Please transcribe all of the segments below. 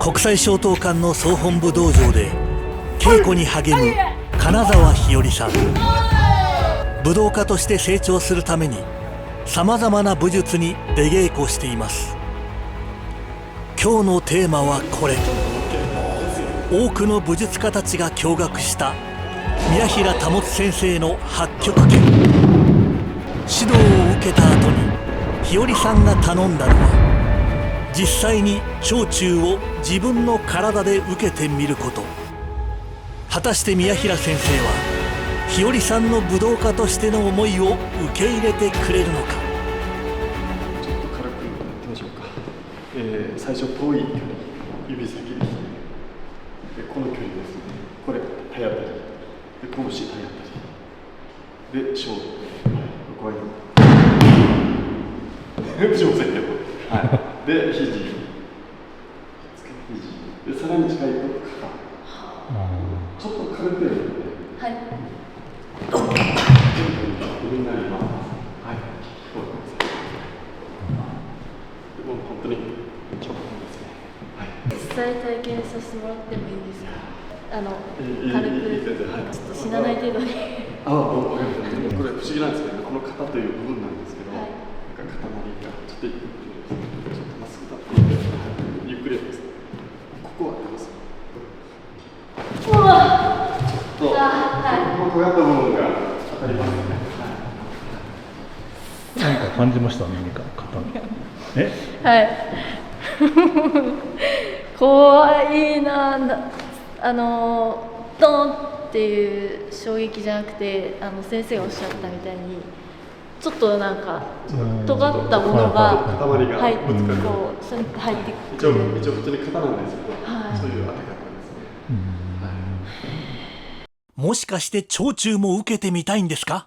国際松濤館の総本部道場で稽古に励む金沢日和さん。武道家として成長するためにさまざまな武術に出稽古しています。今日のテーマはこれ。多くの武術家たちが驚愕した宮平保先生の八極拳。指導を受けた後に日和さんが頼んだのは、実際に長中を自分の体で受けてみること。果たして宮平先生は日和さんの武道家としての思いを受け入れてくれるのか。ちょっと軽くやってみましょうか。最初遠い距離、指先ですね。でこの距離ですね。これ体当たりで、拳体当たりで勝負、こういう上手よ。はいで肘、肘でさらに近いと肩、ちょっと軽くやるので、はい。上になります。はい。でも本当にちょっとですね。はい。実際体験させてもらってもいいですか。軽くちょっと死なない程度に。わかりました。これ不思議なんですけど、この肩という部分なんですけど、なんか塊がちょっとまっすぐ立ってゆっくりやります。ここは出ます。ちょっとこうやった部分が当たりますね。何か感じました？何か肩に。はい。怖いな。ドンっていう衝撃じゃなくて、先生がおっしゃったみたいにちょっとなんか尖ったものが入ってくる。こう入ってくる。一応普通に肩なんですけど、そういう当て方ですね。もしかして長中も受けてみたいんですか？はい、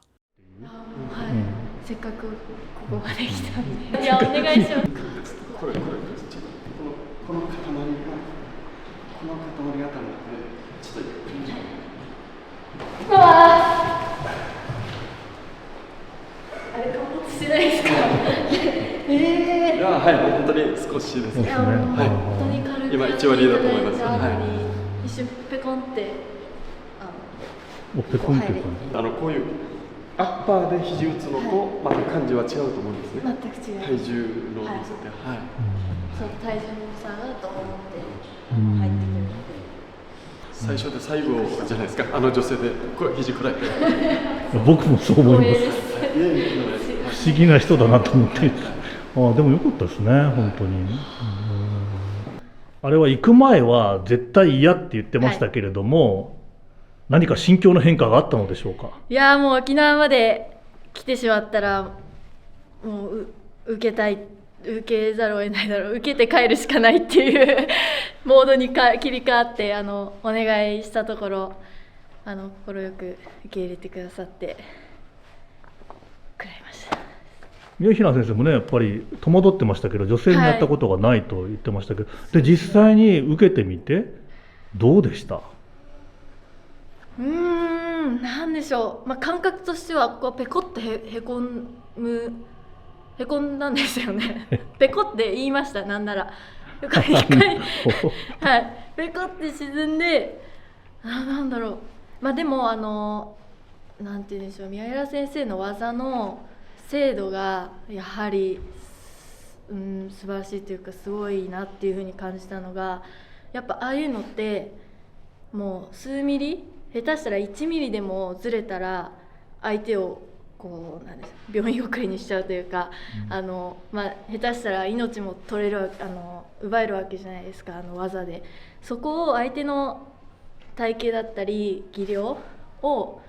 せっかくここまで来たんで。いや、お願いします。この塊が当たるので、ちょっとゆっくり。うわあれ、陥没してないですか？いや、はい、本当に少しですね。本当に軽く今1割だと思います。一瞬ペコンって、ペコンってこういうアッパーで肘打つのとまた感じは違うと思うんですね。全く違う。体重の乗せて、はい。そう体重の差がと思って入ってくるので。最初で最後じゃないですか。女性でこれ肘くらい。僕もそう思います。不思議な人だなと思って。でも良かったですね、本当に。あれは行く前は絶対嫌って言ってましたけれども、何か心境の変化があったのでしょうか。いや、もう沖縄まで来てしまったらもう受けざるを得ないだろう、受けて帰るしかないっていうモードに切り替わってお願いしたところ、快く受け入れてくださってくれました。宮平先生もね、やっぱり戸惑ってましたけど、女性にやったことがないと言ってましたけど、で実際に受けてみてどうでした？なんでしょう、感覚としてはこうペコッとへこんだんですよね。ペコって言いました。なんなら一回はいペコって沈んで、なんだろう、でもなんて言うんでしょう、宮平先生の技の精度がやはり素晴らしいというか、すごいなっていうふうに感じたのが、やっぱああいうのってもう数ミリ、下手したら1ミリでもずれたら相手をこう病院送りにしちゃうというか、下手したら命も取れる奪えるわけじゃないですか、技で。そこを相手の体型だったり技量を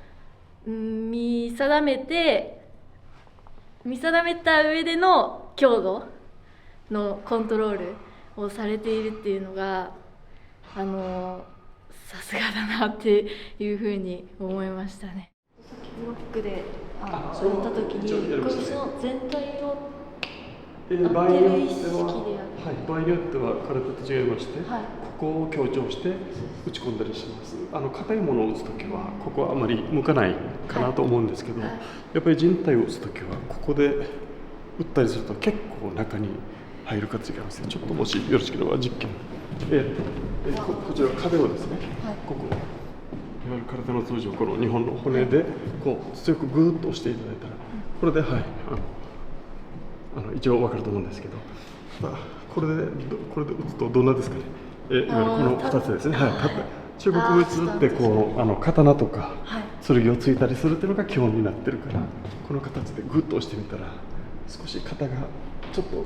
見定めた上での強度のコントロールをされているっていうのがさすがだなっていうふうに思いましたね。さっきブロックでやった時にこれその全体を場合によっては体と違いまして、ここを強調して打ち込んだりします。硬いものを打つときはここはあまり向かないかなと思うんですけど、やっぱり人体を打つときはここで打ったりすると結構中に入る形があるんですね。ちょっともしよろしければ実験、こちら壁をですね、ここいわゆる空手の通常この2本の骨でこう強くグーッと押していただいたら、これで一応分かると思うんですけど、これで打つとどんなですかね。いわゆるこの2つですね。中国武術ってこう刀とか剣をついたりするっていうのが基本になってるから、この形でグッと押してみたら少し肩がちょっと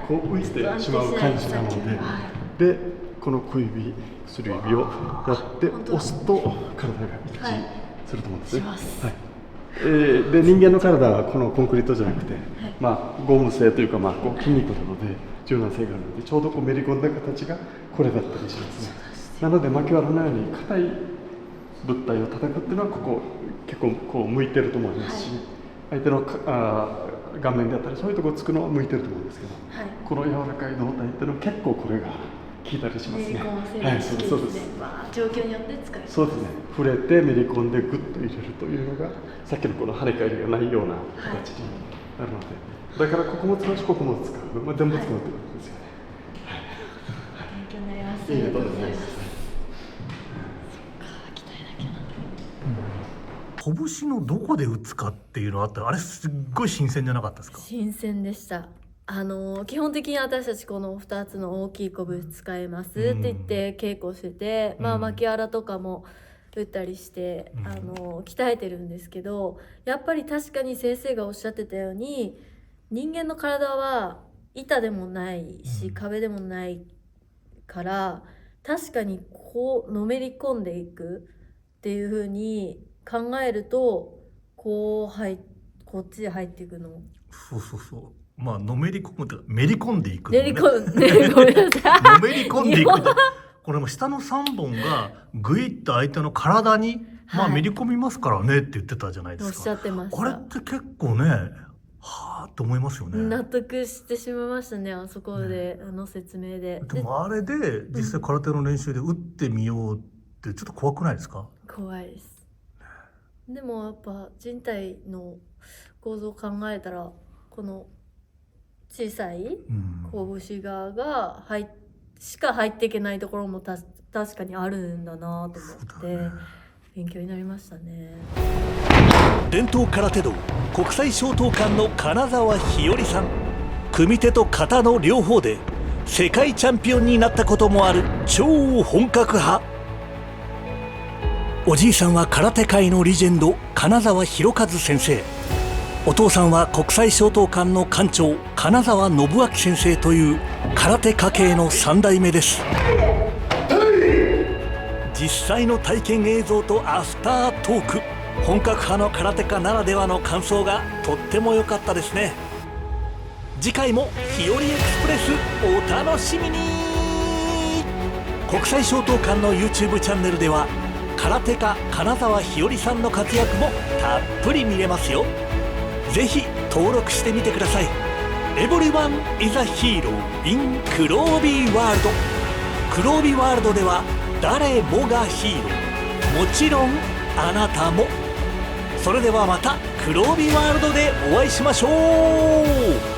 こう浮いてしまう感じなので、でこの小指薬指をやって押すと体が一致すると思うんですね。で人間の体はこのコンクリートじゃなくて、ゴム製というかこう筋肉なので柔軟性があるので、ちょうどこうめり込んだ形がこれだったりしますね。なので牧原のように硬い物体を叩くっていうのはここ結構こう向いてると思いますし、相手の顔面であったりそういうところをつくのは向いてると思うんですけど、この柔らかい胴体っていうのは結構これが効いたりしますね。そうですね。状況によって使います。そうですね。触れてめり込んでグッと入れるというのがさっきのこの跳ね返りがないような形になるので、だからここも使うしここも使う、全部使うってことですよね。勉強になります。いいね、とんでもないです。拳のどこで打つかっていうのあったら、あれすっごい新鮮じゃなかったですか？新鮮でした。基本的に私たちこの2つの大きい拳使えますって言って稽古してて、牧原とかも打ったりして、鍛えてるんですけど、やっぱり確かに先生がおっしゃってたように、人間の体は板でもないし、壁でもないから確かにこうのめり込んでいくっていう風に考えるとこっちで入っていくの。そうのめり込むというかめり込んでいくの、ね、ごめんなさいのめり込んでいくこれも下の3本がぐいっと相手の体に、めり込みますからねって言ってたじゃないですか。おっしゃってました。これって結構ねはぁって思いますよね。納得してしまいましたね、あそこで、説明で。でもあれで実際空手の練習で打ってみようってちょっと怖くないですか？怖いです。でもやっぱ人体の構造を考えたら、この小さい拳側がしか入っていけないところも確かにあるんだなと思って、勉強になりましたね。伝統空手道国際松濤館の金沢日和さん、組手と形の両方で世界チャンピオンになったこともある超本格派。おじいさんは空手界のレジェンド金沢博一先生、お父さんは国際松濤館の館長金沢信明先生という空手家系の3代目です。実際の体験映像とアフタートーク、本格派の空手家ならではの感想がとっても良かったですね。次回も日和エクスプレスお楽しみに。国際松濤館の YouTube チャンネルでは空手家金沢日和さんの活躍もたっぷり見れますよ。ぜひ登録してみてください。 Everyone is a hero in 黒帯ワールド。黒帯ワールドでは誰もがヒーロー、もちろんあなたも。それではまた黒帯ワールドでお会いしましょう。